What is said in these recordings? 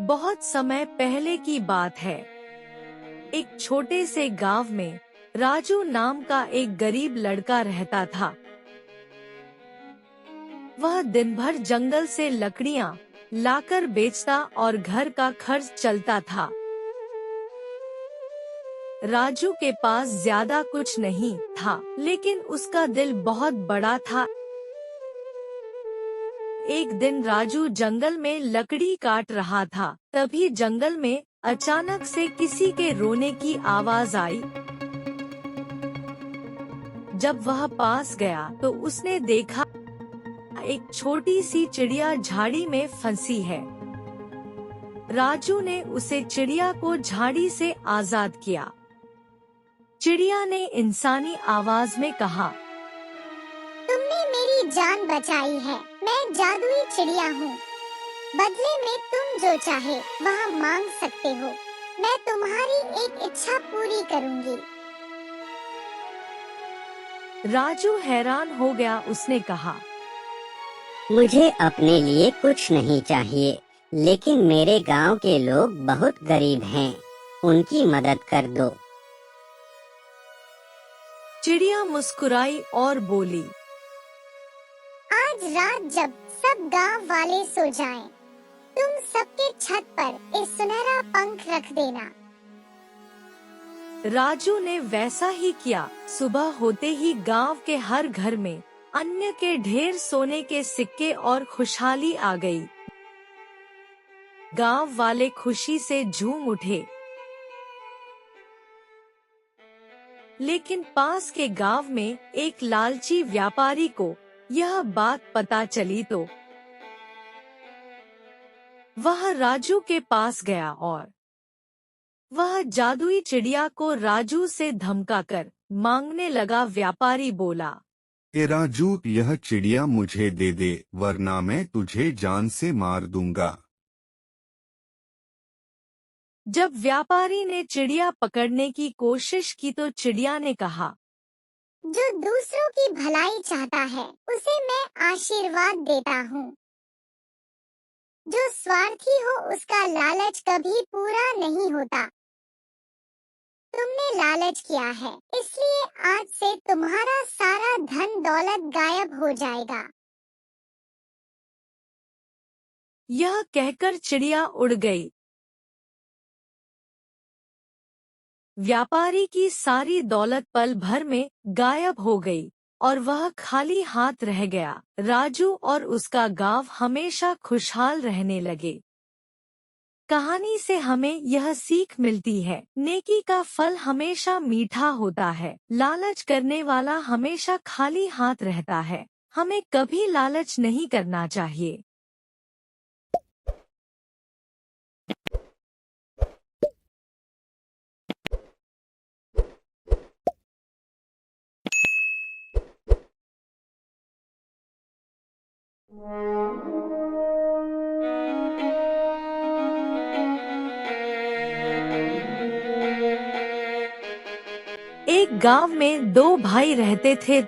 बहुत समय पहले की बात है। एक छोटे से गांव में राजू नाम का एक गरीब लड़का रहता था। वह दिन भर जंगल से लकड़ियां लाकर बेचता और घर का खर्च चलता था। राजू के पास ज्यादा कुछ नहीं था, लेकिन उसका दिल बहुत बड़ा था। एक दिन राजू जंगल में लकड़ी काट रहा था, तभी जंगल में अचानक से किसी के रोने की आवाज आई। जब वह पास गया तो उसने देखा एक छोटी सी चिड़िया झाड़ी में फंसी है। राजू ने उसे चिड़िया को झाड़ी से आजाद किया। चिड़िया ने इंसानी आवाज में कहा, तुमने मेरी जान बचाई है। मैं जादुई चिड़िया हूँ। बदले में तुम जो चाहे वह मांग सकते हो। मैं तुम्हारी एक इच्छा पूरी करूँगी। राजू हैरान हो गया। उसने कहा, मुझे अपने लिए कुछ नहीं चाहिए, लेकिन मेरे गांव के लोग बहुत गरीब हैं, उनकी मदद कर दो। चिड़िया मुस्कुराई और बोली, आज रात जब सब गांव वाले सो जाएं, तुम सबके छत पर एक सुनहरा पंख रख देना। राजू ने वैसा ही किया। सुबह होते ही गांव के हर घर में अन्य के ढेर सोने के सिक्के और खुशहाली आ गई। गांव वाले खुशी से झूम उठे। लेकिन पास के गांव में एक लालची व्यापारी को यह बात पता चली तो वह राजू के पास गया और वह जादुई चिड़िया को राजू से धमकाकर मांगने लगा। व्यापारी बोला, ए राजू, यह चिड़िया मुझे दे दे, वरना मैं तुझे जान से मार दूंगा। जब व्यापारी ने चिड़िया पकड़ने की कोशिश की तो चिड़िया ने कहा, जो दूसरों की भलाई चाहता है उसे मैं आशीर्वाद देता हूँ। जो स्वार्थी हो उसका लालच कभी पूरा नहीं होता। तुमने लालच किया है, इसलिए आज से तुम्हारा सारा धन दौलत गायब हो जाएगा। यह कहकर चिड़िया उड़ गई। व्यापारी की सारी दौलत पल भर में गायब हो गई और वह खाली हाथ रह गया। राजू और उसका गांव हमेशा खुशहाल रहने लगे। कहानी से हमें यह सीख मिलती है, नेकी का फल हमेशा मीठा होता है। लालच करने वाला हमेशा खाली हाथ रहता है। हमें कभी लालच नहीं करना चाहिए। एक गांव में दो भाई रहते थे,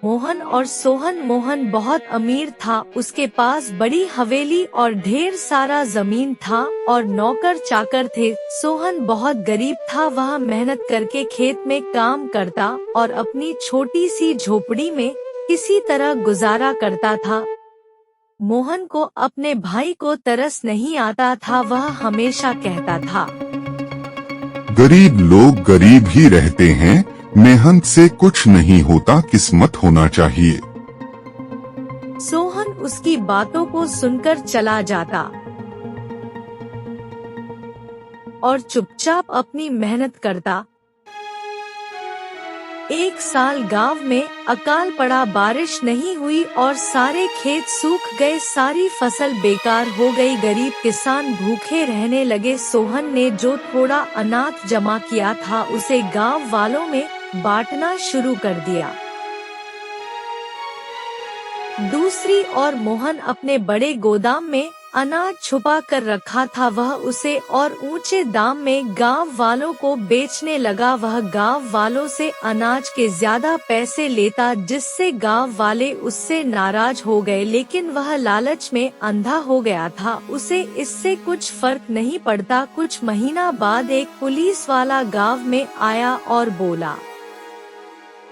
मोहन और सोहन। मोहन बहुत अमीर था। उसके पास बड़ी हवेली और ढेर सारा जमीन था और नौकर चाकर थे। सोहन बहुत गरीब था। वह मेहनत करके खेत में काम करता और अपनी छोटी सी झोपड़ी में किसी तरह गुजारा करता था। मोहन को अपने भाई को तरस नहीं आता था। वह हमेशा कहता था, गरीब लोग गरीब ही रहते हैं, मेहनत से कुछ नहीं होता, किस्मत होना चाहिए। सोहन उसकी बातों को सुनकर चला जाता और चुपचाप अपनी मेहनत करता। एक साल गांव में अकाल पड़ा। बारिश नहीं हुई और सारे खेत सूख गए। सारी फसल बेकार हो गई। गरीब किसान भूखे रहने लगे। सोहन ने जो थोड़ा अनाज जमा किया था उसे गांव वालों में बांटना शुरू कर दिया। दूसरी ओर मोहन अपने बड़े गोदाम में अनाज छुपा कर रखा था वह उसे और ऊंचे दाम में गांव वालों को बेचने लगा। वह गांव वालों से अनाज के ज्यादा पैसे लेता जिससे गांव वाले उससे नाराज हो गए, लेकिन वह लालच में अंधा हो गया था, उसे इससे कुछ फर्क नहीं पड़ता। कुछ महीना बाद एक पुलिस वाला गांव में आया और बोला,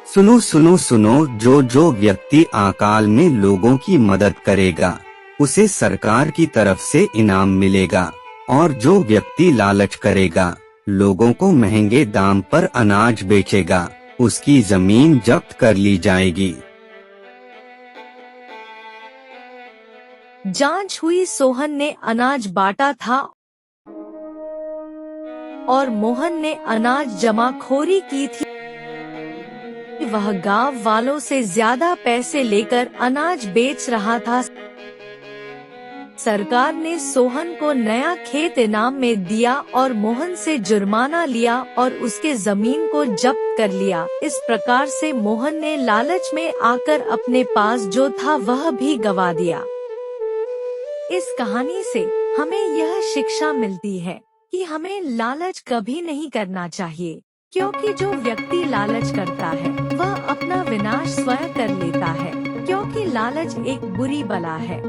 सुनो सुनो सुनो, जो व्यक्ति अकाल में लोगों की मदद करेगा उसे सरकार की तरफ से इनाम मिलेगा, और जो व्यक्ति लालच करेगा, लोगों को महंगे दाम पर अनाज बेचेगा, उसकी जमीन जब्त कर ली जाएगी। जांच हुई, सोहन ने अनाज बांटा था और मोहन ने अनाज जमाखोरी की थी। वह गांव वालों से ज्यादा पैसे लेकर अनाज बेच रहा था। सरकार ने सोहन को नया खेत इनाम में दिया और मोहन से जुर्माना लिया और उसके जमीन को जब्त कर लिया। इस प्रकार से मोहन ने लालच में आकर अपने पास जो था वह भी गवा दिया। इस कहानी से हमें यह शिक्षा मिलती है कि हमें लालच कभी नहीं करना चाहिए, क्योंकि जो व्यक्ति लालच करता है वह अपना विनाश स्वयं कर लेता है, क्योंकि लालच एक बुरी बला है।